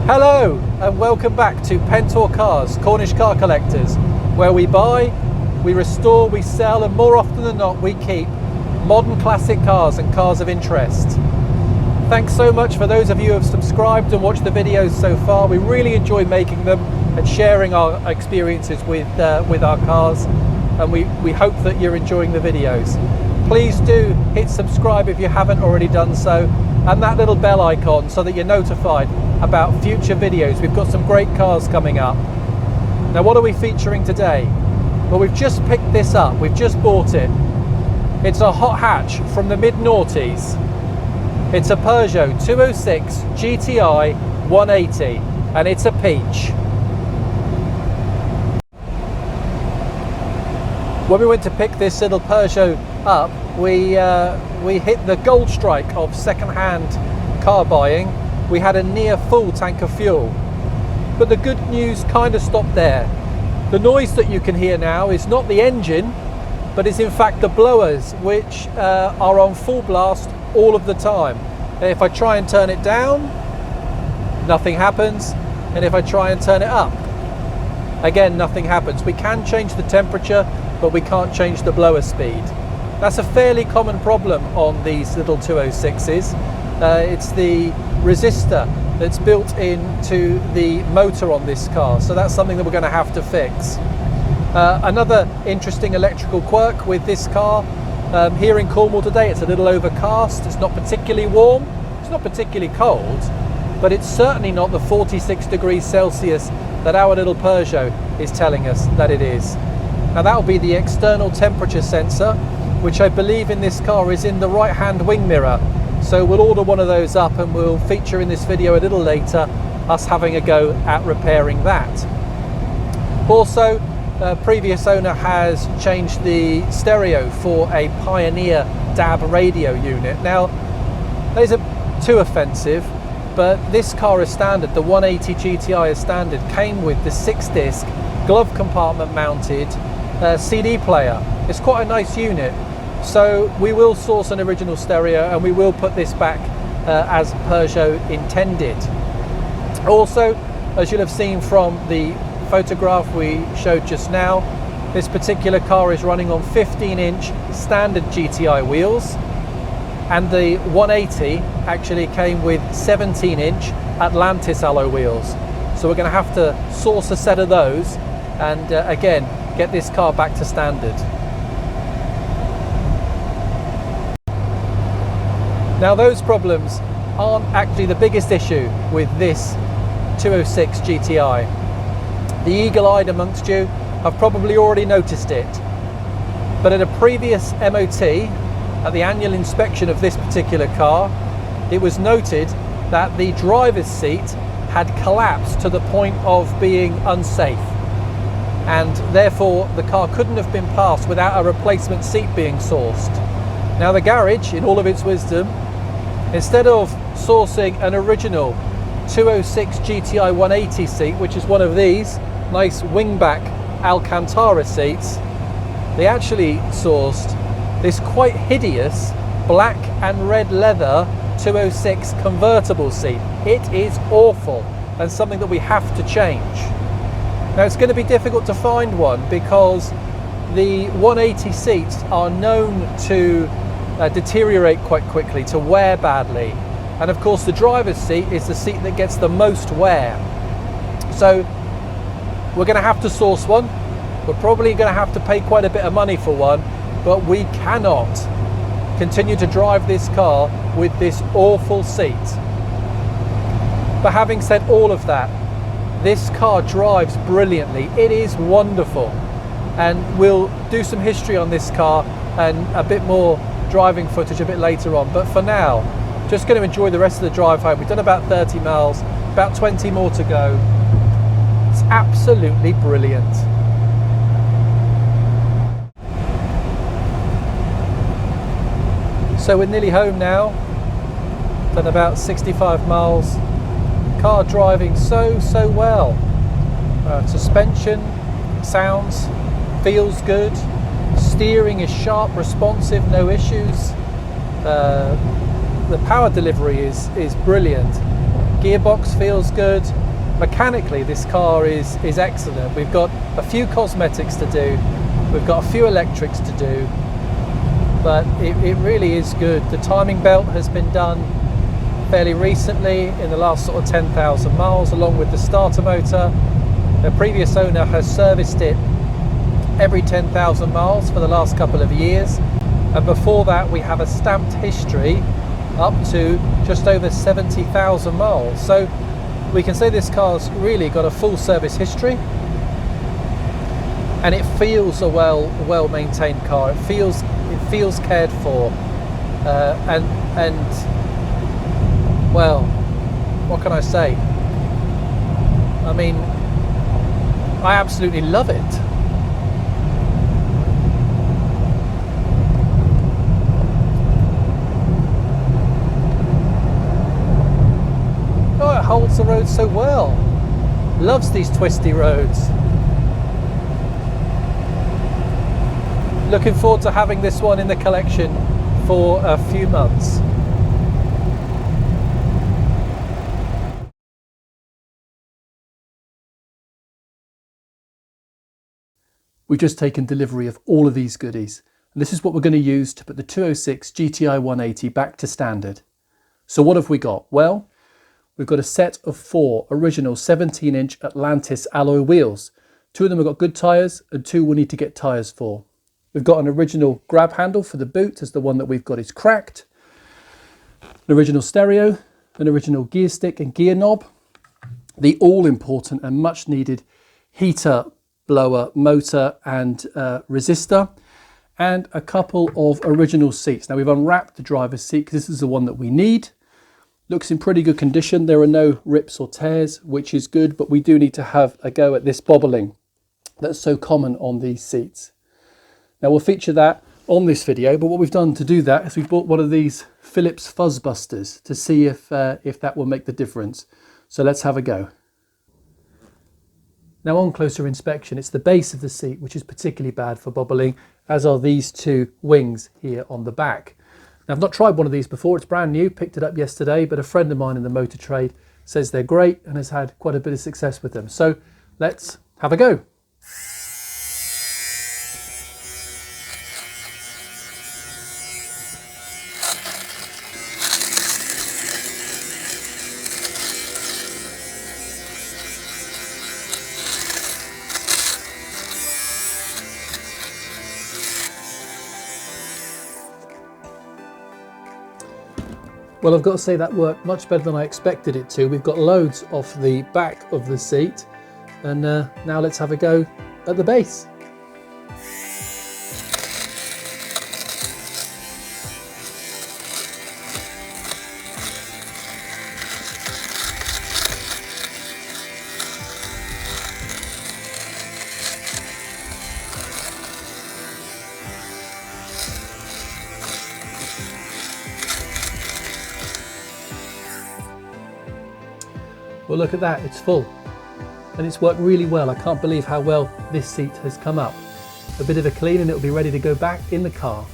Hello and welcome back to Pentor Cars, Cornish car collectors, where we buy, we restore, we sell, and more often than not we keep modern classic cars and cars of interest. Thanks so much for those of you who have subscribed and watched the videos so far. We really enjoy making them and sharing our experiences with our cars, and we hope that you're enjoying the videos. Please do hit subscribe if you haven't already done so, and that little bell icon so that you're notified about future videos. We've got some great cars coming up. Now, what are we featuring today? Well, we've just picked this up, we've just bought it. It's a hot hatch from the mid-noughties. It's a Peugeot 206 GTi 180, and it's a peach. When we went to pick this little Peugeot up, we hit the gold strike of second-hand car buying. We had a near full tank of fuel. But the good news kind of stopped there. The noise that you can hear now is not the engine, but is in fact the blowers, which are on full blast all of the time. If I try and turn it down, nothing happens. And if I try and turn it up, again, nothing happens. We can change the temperature, but we can't change the blower speed. That's a fairly common problem on these little 206s. It's the resistor that's built into the motor on this car, so that's something that we're going to have to fix. Another interesting electrical quirk with this car, here in Cornwall today, it's a little overcast. It's not particularly warm, it's not particularly cold, but it's certainly not the 46 degrees Celsius that our little Peugeot is telling us that it is. Now, that will be the external temperature sensor, which I believe in this car is in the right hand wing mirror. So we'll order one of those up and we'll feature in this video a little later us having a go at repairing that. Also, previous owner has changed the stereo for a Pioneer DAB radio unit. Now, those are too offensive, but this car is standard. The 180 GTi is standard, came with the 6-disc glove compartment mounted CD player. It's quite a nice unit. So we will source an original stereo and we will put this back as Peugeot intended. Also, as you'll have seen from the photograph we showed just now, this particular car is running on 15-inch standard GTi wheels, and the 180 actually came with 17-inch Atlantis alloy wheels. So we're going to have to source a set of those and again get this car back to standard. Now, those problems aren't actually the biggest issue with this 206 GTi. The eagle-eyed amongst you have probably already noticed it. But at a previous MOT, at the annual inspection of this particular car, it was noted that the driver's seat had collapsed to the point of being unsafe. And therefore, the car couldn't have been passed without a replacement seat being sourced. Now, the garage, in all of its wisdom, instead of sourcing an original 206 GTi 180 seat, which is one of these nice wingback Alcantara seats, they actually sourced this quite hideous black and red leather 206 convertible seat. It is awful and something that we have to change. Now, it's going to be difficult to find one because the 180 seats are known to deteriorate quite quickly, to wear badly, and of course the driver's seat is the seat that gets the most wear. So we're going to have to source one. We're probably going to have to pay quite a bit of money for one, but we cannot continue to drive this car with this awful seat. But having said all of that, this car drives brilliantly. It is wonderful, and we'll do some history on this car and a bit more driving footage a bit later on. But for now, just going to enjoy the rest of the drive home. We've done about 30 miles, about 20 more to go. It's absolutely brilliant. So we're nearly home now, done about 65 miles. Car driving so well. Suspension sounds, feels good. Steering is sharp, responsive, no issues. The power delivery is brilliant. Gearbox feels good. Mechanically, this car is excellent. We've got a few cosmetics to do. We've got a few electrics to do, but it really is good. The timing belt has been done fairly recently in the last sort of 10,000 miles, along with the starter motor. The previous owner has serviced it every 10,000 miles for the last couple of years, and before that we have a stamped history up to just over 70,000 miles. So we can say this car's really got a full service history, and it feels a well maintained car. It feels cared for, and well, what can I say? I mean, I absolutely love it. Oh, it holds the road so well. Loves these twisty roads. Looking forward to having this one in the collection for a few months. We've just taken delivery of all of these goodies, and this is what we're going to use to put the 206 GTi 180 back to standard. So what have we got? Well, we've got a set of 4 original 17-inch Atlantis alloy wheels. 2 of them have got good tyres, and 2 we'll need to get tyres for. We've got an original grab handle for the boot, as the one that we've got is cracked. An original stereo, an original gear stick and gear knob. The all-important and much-needed heater, blower, motor and resistor, and a couple of original seats. Now we've unwrapped the driver's seat because this is the one that we need. Looks in pretty good condition. There are no rips or tears, which is good, but we do need to have a go at this bobbling that's so common on these seats. Now we'll feature that on this video, but what we've done to do that is we've bought one of these Phillips fuzz busters to see if that will make the difference. So let's have a go. Now on closer inspection, it's the base of the seat which is particularly bad for bobbling, as are these 2 wings here on the back. Now I've not tried one of these before, it's brand new, picked it up yesterday, but a friend of mine in the motor trade says they're great and has had quite a bit of success with them. So let's have a go. Well, I've got to say that worked much better than I expected it to. We've got loads off the back of the seat, and now let's have a go at the base. Well, look at that, it's full. And it's worked really well. I can't believe how well this seat has come up. A bit of a clean and it'll be ready to go back in the car.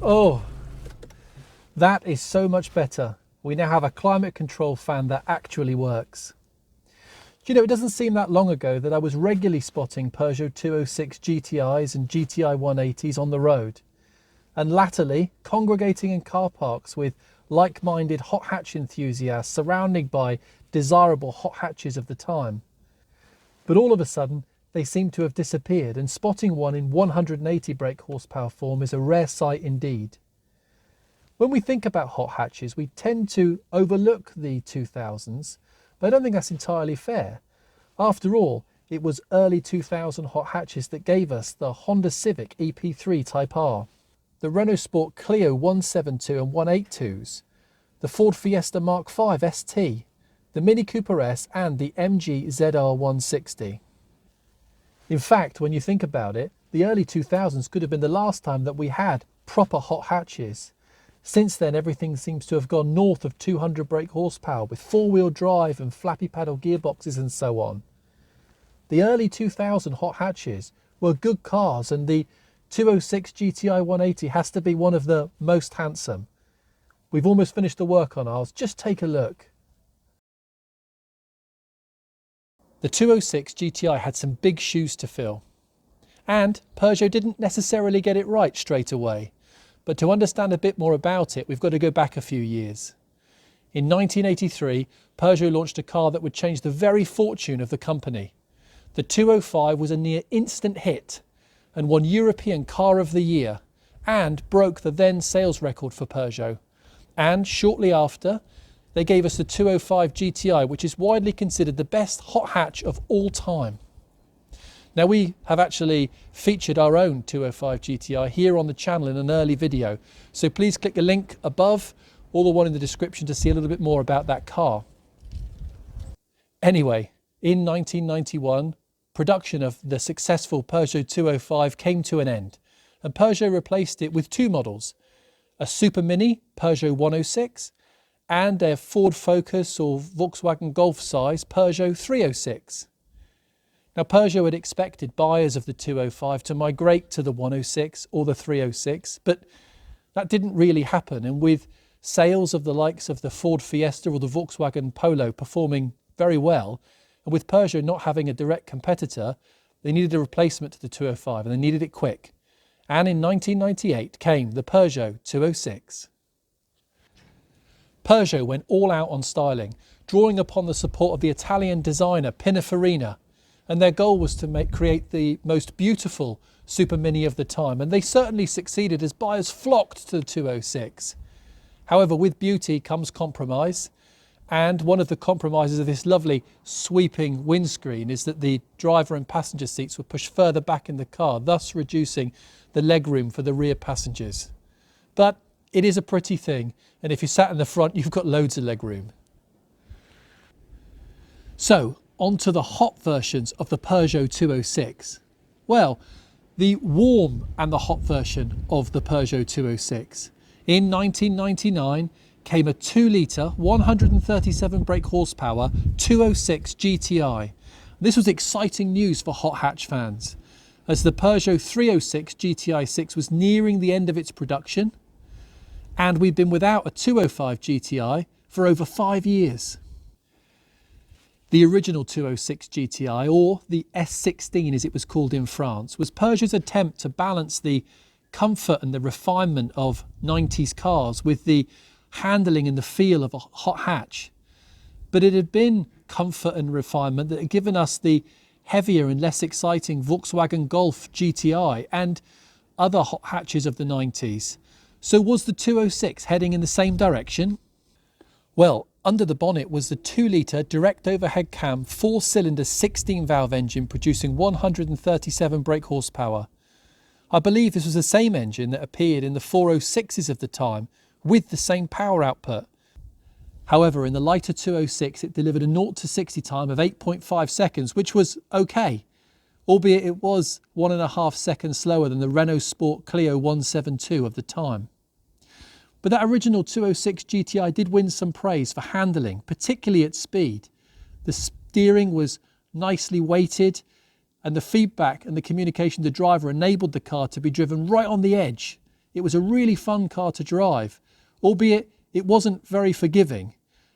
Oh, that is so much better. We now have a climate control fan that actually works. Do you know, it doesn't seem that long ago that I was regularly spotting Peugeot 206 GTIs and GTi 180s on the road, and latterly congregating in car parks with like-minded hot hatch enthusiasts surrounded by desirable hot hatches of the time. But all of a sudden they seem to have disappeared, and spotting one in 180 brake horsepower form is a rare sight indeed. When we think about hot hatches, we tend to overlook the 2000s, but I don't think that's entirely fair. After all, it was early 2000 hot hatches that gave us the Honda Civic EP3 Type R, the Renault Sport Clio 172 and 182s, the Ford Fiesta Mark V ST, the Mini Cooper S and the MG ZR 160. In fact, when you think about it, the early 2000s could have been the last time that we had proper hot hatches. Since then, everything seems to have gone north of 200 brake horsepower with four-wheel drive and flappy paddle gearboxes and so on. The early 2000 hot hatches were good cars, and the 206 GTi 180 has to be one of the most handsome. We've almost finished the work on ours. Just take a look. The 206 GTi had some big shoes to fill, and Peugeot didn't necessarily get it right straight away. But to understand a bit more about it, we've got to go back a few years. In 1983, Peugeot launched a car that would change the very fortune of the company. The 205 was a near instant hit and won European Car of the Year and broke the then sales record for Peugeot. And shortly after, they gave us the 205 GTi, which is widely considered the best hot hatch of all time. Now, we have actually featured our own 205 GTi here on the channel in an early video, so please click the link above or the one in the description to see a little bit more about that car. Anyway, in 1991, production of the successful Peugeot 205 came to an end, and Peugeot replaced it with two models, a Super Mini Peugeot 106 and a Ford Focus or Volkswagen Golf size Peugeot 306. Now, Peugeot had expected buyers of the 205 to migrate to the 106 or the 306, but that didn't really happen. And with sales of the likes of the Ford Fiesta or the Volkswagen Polo performing very well, and with Peugeot not having a direct competitor, they needed a replacement to the 205, and they needed it quick. And in 1998 came the Peugeot 206. Peugeot went all out on styling, drawing upon the support of the Italian designer Pininfarina, and their goal was to create the most beautiful Super Mini of the time, and they certainly succeeded as buyers flocked to the 206. However, with beauty comes compromise, and one of the compromises of this lovely sweeping windscreen is that the driver and passenger seats were pushed further back in the car, thus reducing the legroom for the rear passengers. But it is a pretty thing, and if you sat in the front, you've got loads of legroom. So, on to the hot versions of the Peugeot 206. Well, the warm and the hot version of the Peugeot 206. In 1999 came a 2-litre, 137 brake horsepower 206 GTi. This was exciting news for hot hatch fans, as the Peugeot 306 GTi 6 was nearing the end of its production, and we'd been without a 205 GTi for over 5 years. The original 206 GTi, or the S16 as it was called in France, was Peugeot's attempt to balance the comfort and the refinement of 90s cars with the handling and the feel of a hot hatch. But it had been comfort and refinement that had given us the heavier and less exciting Volkswagen Golf GTi and other hot hatches of the 90s. So was the 206 heading in the same direction? Well, under the bonnet was the 2-litre direct overhead cam 4-cylinder 16-valve engine producing 137 brake horsepower. I believe this was the same engine that appeared in the 406s of the time with the same power output. However, in the lighter 206 it delivered a 0 to 60 time of 8.5 seconds, which was okay, albeit it was 1.5 seconds slower than the Renault Sport Clio 172 of the time. But that original 206 GTi did win some praise for handling, particularly at speed. The steering was nicely weighted, and the feedback and the communication to the driver enabled the car to be driven right on the edge it was a really fun car to drive, albeit it wasn't very forgiving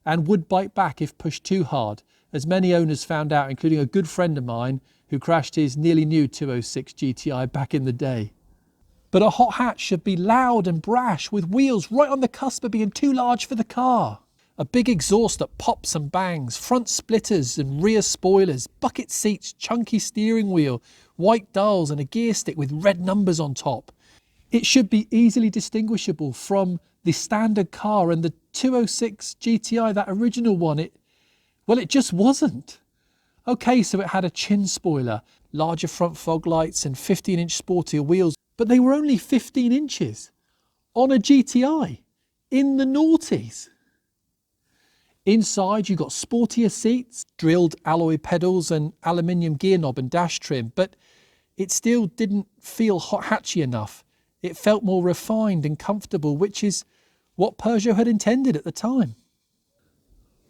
and would bite back if pushed too hard, as many owners found out, including a good friend of mine who crashed his nearly new 206 GTi back in the day. But a hot hatch should be loud and brash, with wheels right on the cusp of being too large for the car. A big exhaust that pops and bangs, front splitters and rear spoilers, bucket seats, chunky steering wheel, white dials and a gear stick with red numbers on top. It should be easily distinguishable from the standard car, and the 206 GTi, that original one, it just wasn't. Okay, so it had a chin spoiler, larger front fog lights and 15-inch sportier wheels, but they were only 15 inches on a GTi in the noughties. Inside you got sportier seats, drilled alloy pedals and aluminium gear knob and dash trim, but it still didn't feel hot hatchy enough. It felt more refined and comfortable, which is what Peugeot had intended at the time.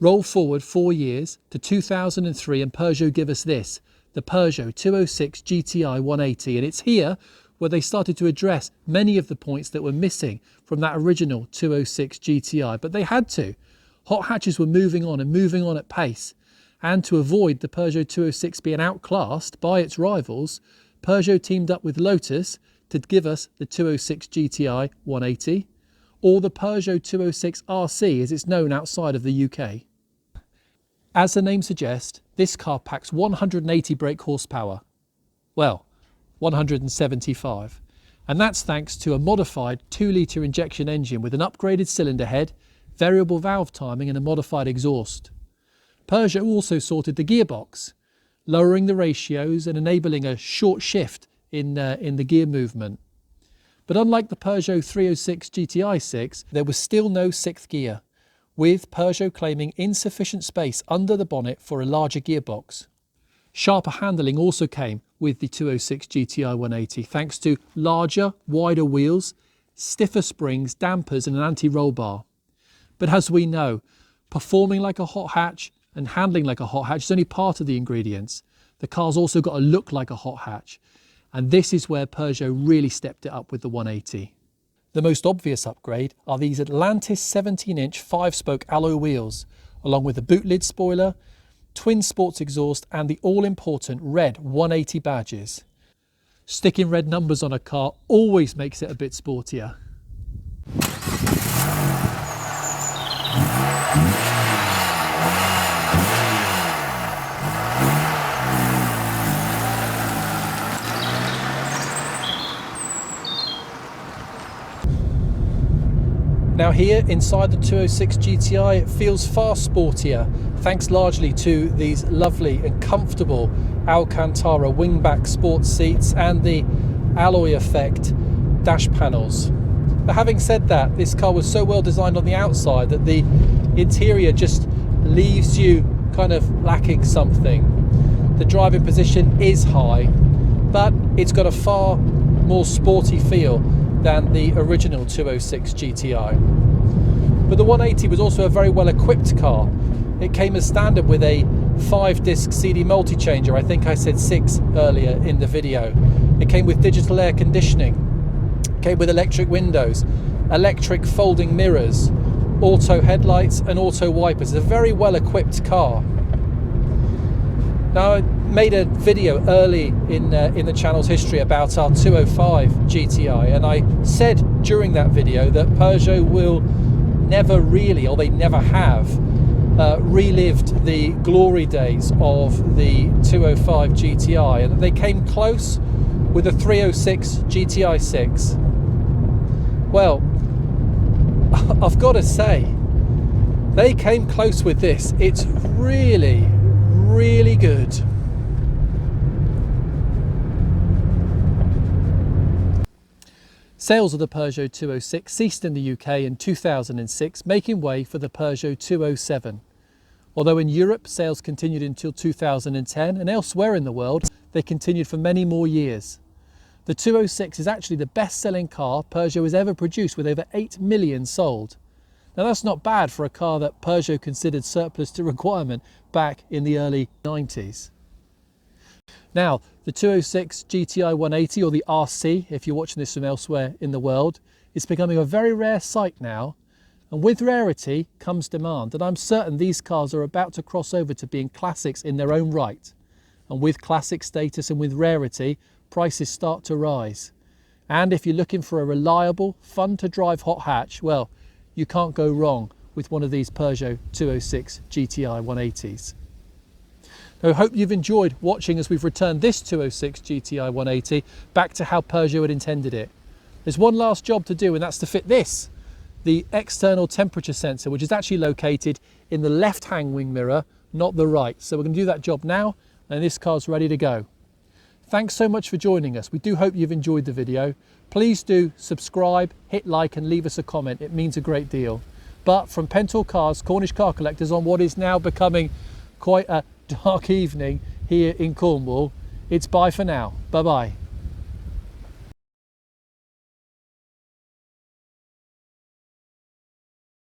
Roll forward 4 years to 2003 and Peugeot give us this, the Peugeot 206 GTi 180, and it's here where they started to address many of the points that were missing from that original 206 GTi, but they had to. Hot hatches were moving on at pace, and to avoid the Peugeot 206 being outclassed by its rivals, Peugeot teamed up with Lotus to give us the 206 GTi 180, or the Peugeot 206 RC as it's known outside of the UK. As the name suggests, this car packs 180 brake horsepower. Well, 175. And that's thanks to a modified 2-litre injection engine with an upgraded cylinder head, variable valve timing and a modified exhaust. Peugeot also sorted the gearbox, lowering the ratios and enabling a short shift in the gear movement. But unlike the Peugeot 306 GTi 6, there was still no 6th gear, with Peugeot claiming insufficient space under the bonnet for a larger gearbox. Sharper handling also came with the 206 GTi 180 thanks to larger, wider wheels, stiffer springs, dampers and an anti-roll bar. But as we know, performing like a hot hatch and handling like a hot hatch is only part of the ingredients. The car's also got to look like a hot hatch. And this is where Peugeot really stepped it up with the 180. The most obvious upgrade are these Atlantis 17-inch 5-spoke alloy wheels, along with the boot lid spoiler, twin sports exhaust and the all-important red 180 badges. Sticking red numbers on a car always makes it a bit sportier. Now here inside the 206 GTi it feels far sportier thanks largely to these lovely and comfortable Alcantara wingback sports seats and the alloy effect dash panels. But having said that, this car was so well designed on the outside that the interior just leaves you kind of lacking something. The driving position is high, but it's got a far more sporty feel than the original 206 GTi. But the 180 was also a very well equipped car. It came as standard with a 5-disc CD multi-changer, I think I said 6 earlier in the video. It came with digital air conditioning, it came with electric windows, electric folding mirrors, auto headlights and auto wipers. It's a very well equipped car. Now I made a video early in the channel's history about our 205 GTi, and I said during that video that Peugeot will never really, or they never have, relived the glory days of the 205 GTi, and that they came close with the 306 GTi 6. Well, I've got to say, they came close with this. It's really, really good. Sales of the Peugeot 206 ceased in the UK in 2006, making way for the Peugeot 207. Although in Europe sales continued until 2010 and elsewhere in the world they continued for many more years. The 206 is actually the best-selling car Peugeot has ever produced, with over 8 million sold. Now that's not bad for a car that Peugeot considered surplus to requirement back in the early 90s. Now, the 206 GTi 180, or the RC if you're watching this from elsewhere in the world, It's becoming a very rare sight now, and with rarity comes demand, and I'm certain these cars are about to cross over to being classics in their own right. And with classic status and with rarity, prices start to rise. And if you're looking for a reliable, fun to drive hot hatch, well, you can't go wrong with one of these Peugeot 206 GTi 180s. I hope you've enjoyed watching as we've returned this 206 GTi 180 back to how Peugeot had intended it. There's one last job to do, and that's to fit this, the external temperature sensor, which is actually located in the left hang wing mirror, not the right. So we're going to do that job now, and this car's ready to go. Thanks so much for joining us. We do hope you've enjoyed the video. Please do subscribe, hit like and leave us a comment. It means a great deal. But from Pentor Cars, Cornish car collectors, on what is now becoming quite a dark evening here in Cornwall, it's bye for now. Bye bye.